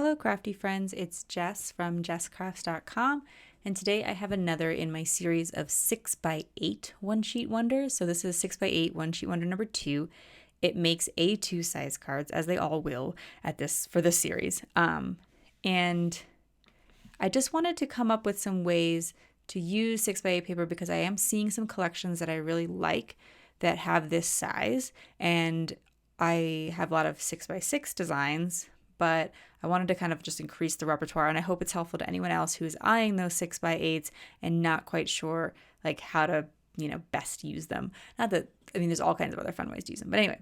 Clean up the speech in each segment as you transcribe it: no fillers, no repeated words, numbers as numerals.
Hello crafty friends, it's Jess from jesscrafts.com, and today I have another in my series of 6x8 one-sheet wonders. So this is 6x8 one-sheet wonder number 2. It makes A2 size cards, as they all will for this series. And I just wanted to come up with some ways to use 6x8 paper because I am seeing some collections that I really like that have this size, and I have a lot of 6x6 designs, but I wanted to kind of just increase the repertoire, and I hope it's helpful to anyone else who is eyeing those 6x8s and not quite sure like how to, best use them. Not that, there's all kinds of other fun ways to use them, but anyway,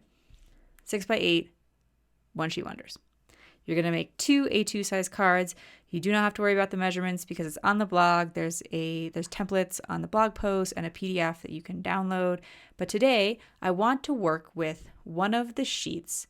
6x8 one-sheet wonders. You're going to make 2 A2 size cards. You do not have to worry about the measurements because it's on the blog. There's templates on the blog post and a PDF that you can download. But today I want to work with one of the sheets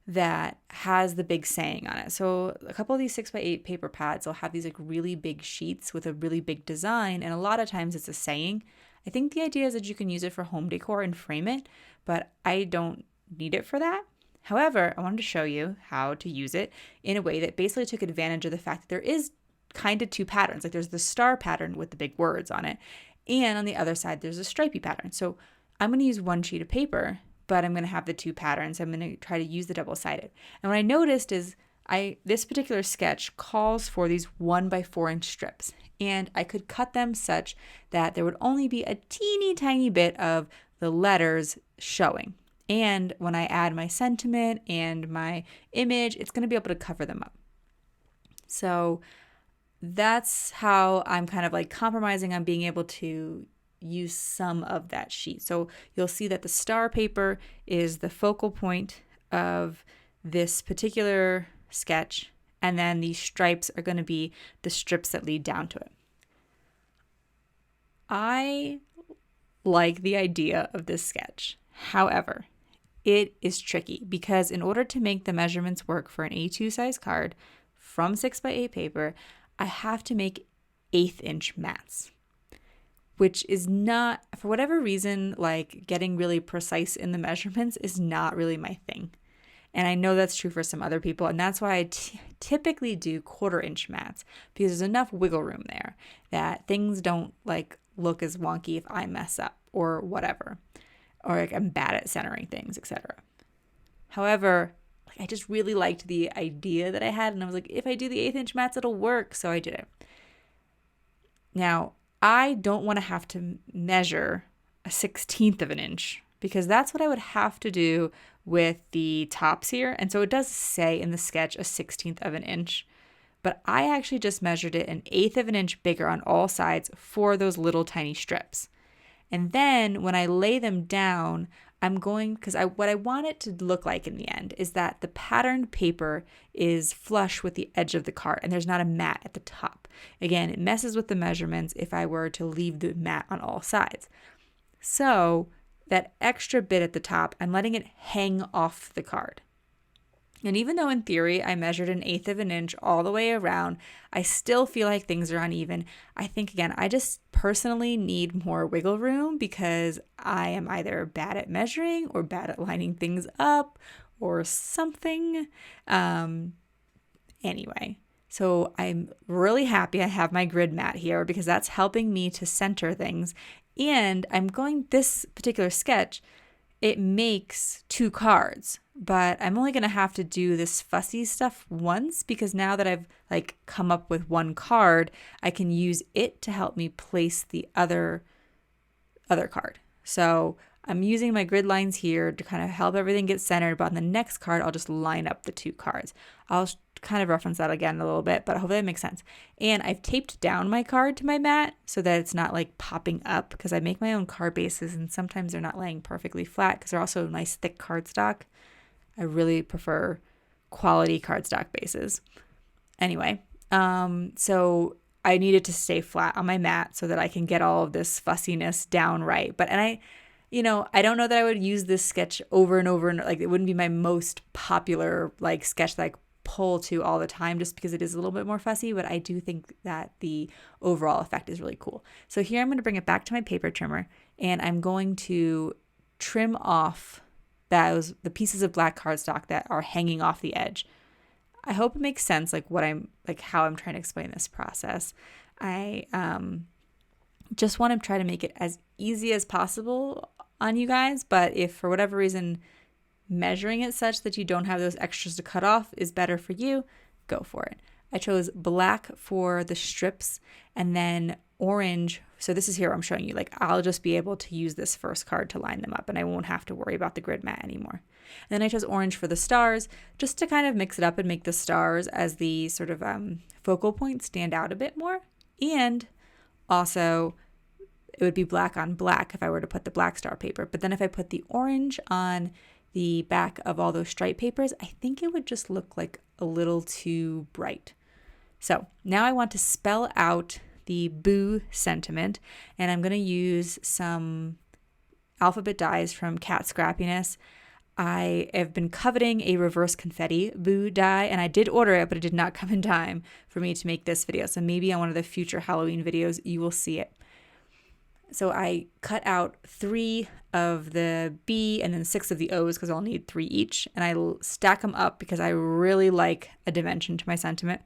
that has the big saying on it. So a couple of these 6x8 paper pads will have these like really big sheets with a really big design, and a lot of times it's a saying. I think the idea is that you can use it for home decor and frame it, but I don't need it for that. However, I wanted to show you how to use it in a way that basically took advantage of the fact that there is kind of two patterns. Like there's the star pattern with the big words on it, and on the other side there's a stripey pattern. So I'm going to use one sheet of paper, but I'm going to have the two patterns. I'm going to try to use the double-sided. And what I noticed is this particular sketch calls for these 1x4 inch strips, and I could cut them such that there would only be a teeny tiny bit of the letters showing. And when I add my sentiment and my image, it's going to be able to cover them up. So that's how I'm kind of like compromising on being able to use some of that sheet. So you'll see that the star paper is the focal point of this particular sketch, and then these stripes are going to be the strips that lead down to it. I like the idea of this sketch. However, it is tricky because in order to make the measurements work for an A2 size card from 6x8 paper, I have to make 1/8 inch mats, which is not, for whatever reason, like getting really precise in the measurements is not really my thing. And I know that's true for some other people, and that's why I typically do 1/4 inch mats, because there's enough wiggle room there that things don't like look as wonky if I mess up or whatever, or like I'm bad at centering things, etc. However, I just really liked the idea that I had, and I was like, if I do the 1/8 inch mats, it'll work, so I did it. Now, I don't want to have to measure a 1/16 of an inch, because that's what I would have to do with the tops here. And so it does say in the sketch a 1/16 of an inch, but I actually just measured it 1/8 of an inch bigger on all sides for those little tiny strips. And then when I lay them down, what I want it to look like in the end is that the patterned paper is flush with the edge of the card and there's not a mat at the top. Again, it messes with the measurements if I were to leave the mat on all sides. So that extra bit at the top, I'm letting it hang off the card. And even though in theory I measured 1/8 of an inch all the way around, I still feel like things are uneven. I think, again, I just personally need more wiggle room because I am either bad at measuring or bad at lining things up or something. Anyway, so I'm really happy I have my grid mat here because that's helping me to center things. And this particular sketch, it makes 2 cards, but I'm only going to have to do this fussy stuff once because now that I've come up with one card, I can use it to help me place the other card. So I'm using my grid lines here to kind of help everything get centered, but on the next card, I'll just line up the 2 cards. I'll kind of reference that again a little bit, but hopefully that makes sense. And I've taped down my card to my mat so that it's not popping up, because I make my own card bases and sometimes they're not laying perfectly flat because they're also nice thick cardstock. I really prefer quality cardstock bases. Anyway, so I needed to stay flat on my mat so that I can get all of this fussiness down right. I don't know that I would use this sketch over and over, and it wouldn't be my most popular sketch that I pull to all the time just because it is a little bit more fussy, but I do think that the overall effect is really cool. So here I'm going to bring it back to my paper trimmer, and I'm going to trim off the pieces of black cardstock that are hanging off the edge. I hope it makes sense, like how I'm trying to explain this process. I just want to try to make it as easy as possible on you guys, but if for whatever reason measuring it such that you don't have those extras to cut off is better for you, go for it. I chose black for the strips and then orange. So this is here I'm showing you, like I'll just be able to use this first card to line them up and I won't have to worry about the grid mat anymore. And then I chose orange for the stars just to kind of mix it up and make the stars as the sort of focal point stand out a bit more. And also it would be black on black if I were to put the black star paper. But then if I put the orange on the back of all those stripe papers, I think it would just look like a little too bright. So now I want to spell out the boo sentiment, and I'm going to use some alphabet dies from Cat Scrappiness. I have been coveting a reverse confetti boo die, and I did order it, but it did not come in time for me to make this video. So maybe on one of the future Halloween videos, you will see it. So I cut out 3 of the B and then 6 of the O's because I'll need 3 each. And I stack them up because I really like a dimension to my sentiment.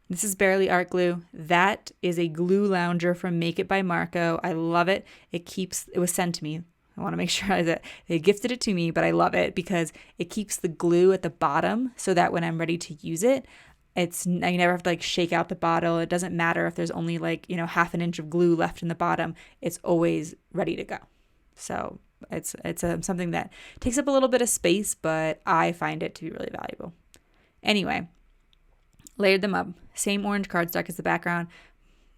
This is Barely Art Glue. That is a glue lounger from Make It by Marco. I love it. It was sent to me. I want to make sure that they gifted it to me, but I love it because it keeps the glue at the bottom so that when I'm ready to use it, I never have to like shake out the bottle. It doesn't matter if there's only like, half an inch of glue left in the bottom. It's always ready to go. So it's something that takes up a little bit of space, but I find it to be really valuable. Anyway, layered them up. Same orange cardstock as the background.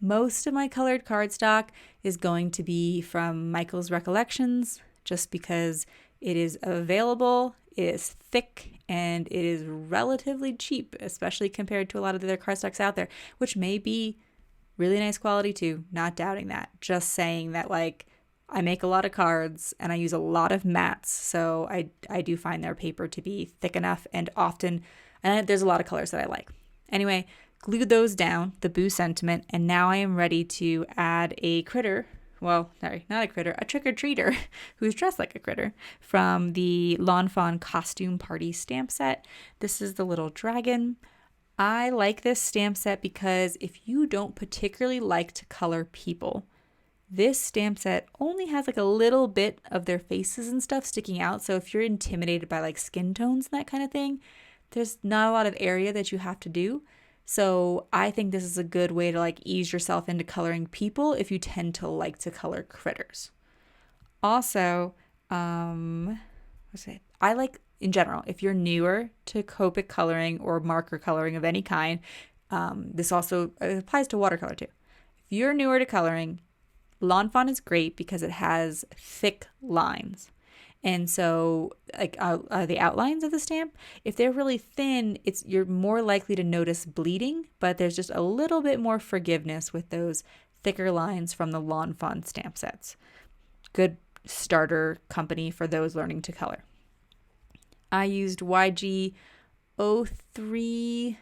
Most of my colored cardstock is going to be from Michael's Recollections just because it is available, it is thick, and it is relatively cheap, especially compared to a lot of the other cardstocks out there, which may be really nice quality too. Not doubting that. Just saying that like I make a lot of cards and I use a lot of mats, so I do find their paper to be thick enough and often, and there's a lot of colors that I like. Anyway, glued those down, the boo sentiment, and now I am ready to add a critter. Well, sorry, not a critter, a trick-or-treater who's dressed like a critter from the Lawn Fawn Costume Party stamp set. This is the little dragon. I like this stamp set because if you don't particularly like to color people, this stamp set only has like a little bit of their faces and stuff sticking out. So if you're intimidated by like skin tones and that kind of thing, there's not a lot of area that you have to do. So I think this is a good way to like ease yourself into coloring people if you tend to like to color critters. Also, I like in general, if you're newer to Copic coloring or marker coloring of any kind, this also applies to watercolor too. If you're newer to coloring, Lawn Fawn is great because it has thick lines. And so like the outlines of the stamp, if they're really thin, you're more likely to notice bleeding, but there's just a little bit more forgiveness with those thicker lines from the Lawn Fawn stamp sets. Good starter company for those learning to color. I used YG 03.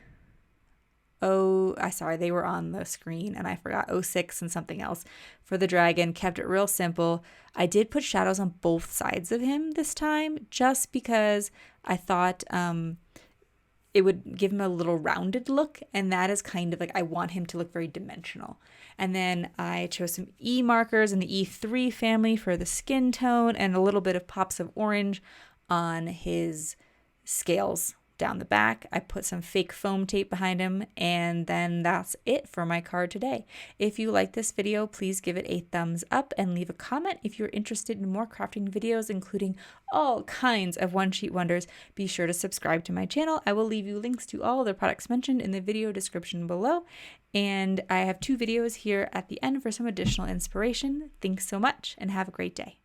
Sorry, they were on the screen and I forgot 06 and something else for the dragon. Kept it real simple. I did put shadows on both sides of him this time just because I thought it would give him a little rounded look, and that is kind of like I want him to look very dimensional. And then I chose some E markers in the E3 family for the skin tone and a little bit of pops of orange on his scales down the back. I put some fake foam tape behind him, and then that's it for my card today. If you like this video, please give it a thumbs up and leave a comment. If you're interested in more crafting videos, including all kinds of one-sheet wonders, be sure to subscribe to my channel. I will leave you links to all the products mentioned in the video description below, and I have 2 videos here at the end for some additional inspiration. Thanks so much and have a great day.